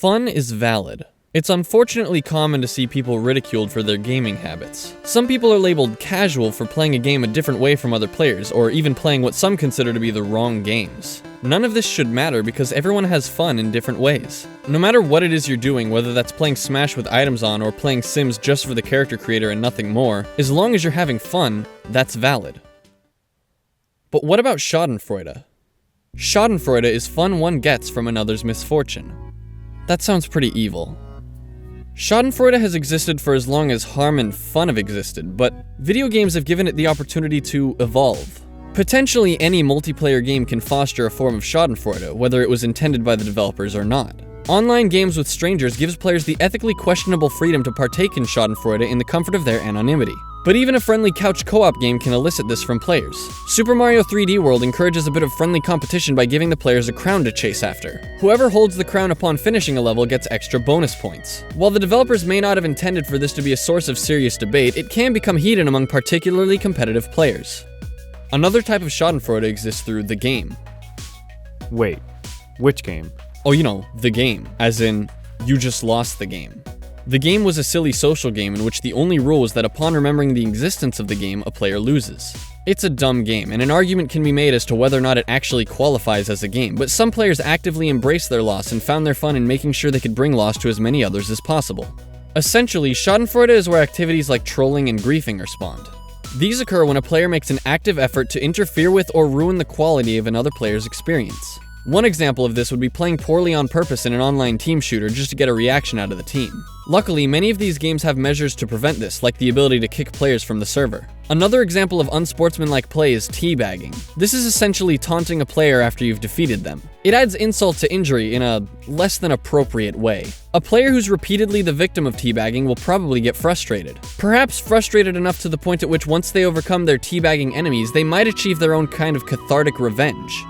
Fun is valid. It's unfortunately common to see people ridiculed for their gaming habits. Some people are labeled casual for playing a game a different way from other players, or even playing what some consider to be the wrong games. None of this should matter because everyone has fun in different ways. No matter what it is you're doing, whether that's playing Smash with items on or playing Sims just for the character creator and nothing more, as long as you're having fun, that's valid. But what about Schadenfreude? Schadenfreude is fun one gets from another's misfortune. That sounds pretty evil. Schadenfreude has existed for as long as harm and fun have existed, but video games have given it the opportunity to evolve. Potentially any multiplayer game can foster a form of Schadenfreude, whether it was intended by the developers or not. Online games with strangers gives players the ethically questionable freedom to partake in Schadenfreude in the comfort of their anonymity. But even a friendly couch co-op game can elicit this from players. Super Mario 3D World encourages a bit of friendly competition by giving the players a crown to chase after. Whoever holds the crown upon finishing a level gets extra bonus points. While the developers may not have intended for this to be a source of serious debate, it can become heated among particularly competitive players. Another type of Schadenfreude exists through the game. Wait, which game? Oh, you know, the game, as in, you just lost the game. The game was a silly social game in which the only rule was that upon remembering the existence of the game, a player loses. It's a dumb game, and an argument can be made as to whether or not it actually qualifies as a game, but some players actively embraced their loss and found their fun in making sure they could bring loss to as many others as possible. Essentially, Schadenfreude is where activities like trolling and griefing are spawned. These occur when a player makes an active effort to interfere with or ruin the quality of another player's experience. One example of this would be playing poorly on purpose in an online team shooter just to get a reaction out of the team. Luckily, many of these games have measures to prevent this, like the ability to kick players from the server. Another example of unsportsmanlike play is teabagging. This is essentially taunting a player after you've defeated them. It adds insult to injury in a less than appropriate way. A player who's repeatedly the victim of teabagging will probably get frustrated. Perhaps frustrated enough to the point at which once they overcome their teabagging enemies, they might achieve their own kind of cathartic revenge.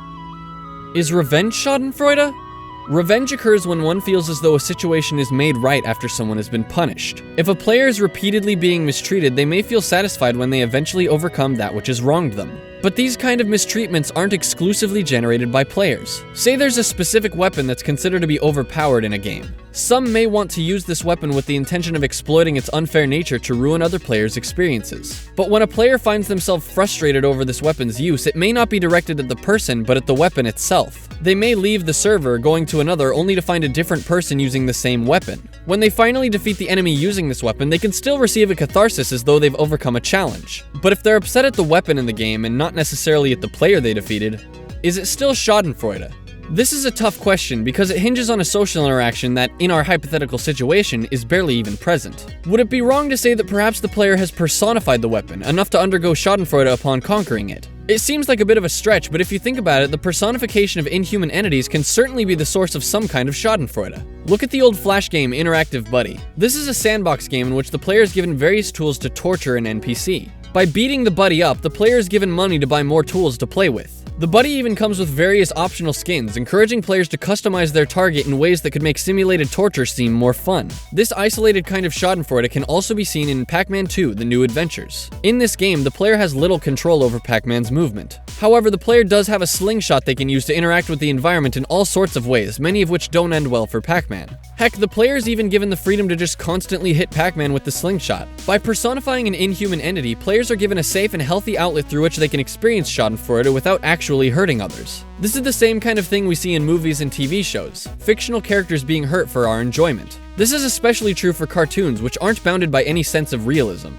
Is revenge Schadenfreude? Revenge occurs when one feels as though a situation is made right after someone has been punished. If a player is repeatedly being mistreated, they may feel satisfied when they eventually overcome that which has wronged them. But these kind of mistreatments aren't exclusively generated by players. Say there's a specific weapon that's considered to be overpowered in a game. Some may want to use this weapon with the intention of exploiting its unfair nature to ruin other players' experiences. But when a player finds themselves frustrated over this weapon's use, it may not be directed at the person, but at the weapon itself. They may leave the server, going to another, only to find a different person using the same weapon. When they finally defeat the enemy using this weapon, they can still receive a catharsis as though they've overcome a challenge. But if they're upset at the weapon in the game and not necessarily at the player they defeated, is it still Schadenfreude? This is a tough question because it hinges on a social interaction that, in our hypothetical situation, is barely even present. Would it be wrong to say that perhaps the player has personified the weapon, enough to undergo Schadenfreude upon conquering it? It seems like a bit of a stretch, but if you think about it, the personification of inhuman entities can certainly be the source of some kind of Schadenfreude. Look at the old Flash game Interactive Buddy. This is a sandbox game in which the player is given various tools to torture an NPC. By beating the buddy up, the player is given money to buy more tools to play with. The buddy even comes with various optional skins, encouraging players to customize their target in ways that could make simulated torture seem more fun. This isolated kind of Schadenfreude can also be seen in Pac-Man 2: The New Adventures. In this game, the player has little control over Pac-Man's movement. However, the player does have a slingshot they can use to interact with the environment in all sorts of ways, many of which don't end well for Pac-Man. Heck, the player is even given the freedom to just constantly hit Pac-Man with the slingshot. By personifying an inhuman entity, players are given a safe and healthy outlet through which they can experience Schadenfreude without actually hurting others. This is the same kind of thing we see in movies and TV shows, fictional characters being hurt for our enjoyment. This is especially true for cartoons, which aren't bounded by any sense of realism.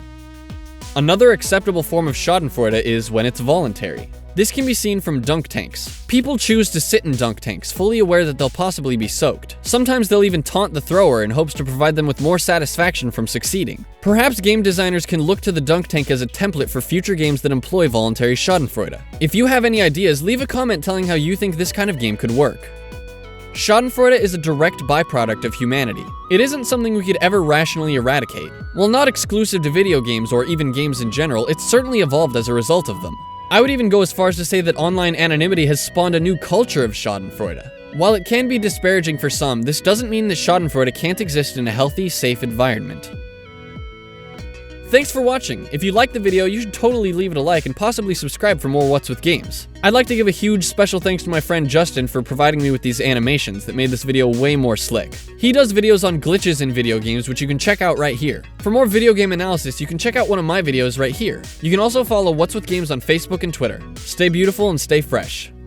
Another acceptable form of Schadenfreude is when it's voluntary. This can be seen from dunk tanks. People choose to sit in dunk tanks, fully aware that they'll possibly be soaked. Sometimes they'll even taunt the thrower in hopes to provide them with more satisfaction from succeeding. Perhaps game designers can look to the dunk tank as a template for future games that employ voluntary Schadenfreude. If you have any ideas, leave a comment telling how you think this kind of game could work. Schadenfreude is a direct byproduct of humanity. It isn't something we could ever rationally eradicate. While not exclusive to video games or even games in general, it's certainly evolved as a result of them. I would even go as far as to say that online anonymity has spawned a new culture of Schadenfreude. While it can be disparaging for some, this doesn't mean that Schadenfreude can't exist in a healthy, safe environment. Thanks for watching. If you liked the video, you should totally leave it a like and possibly subscribe for more What's With Games. I'd like to give a huge special thanks to my friend Justin for providing me with these animations that made this video way more slick. He does videos on glitches in video games, which you can check out right here. For more video game analysis, you can check out one of my videos right here. You can also follow What's With Games on Facebook and Twitter. Stay beautiful and stay fresh.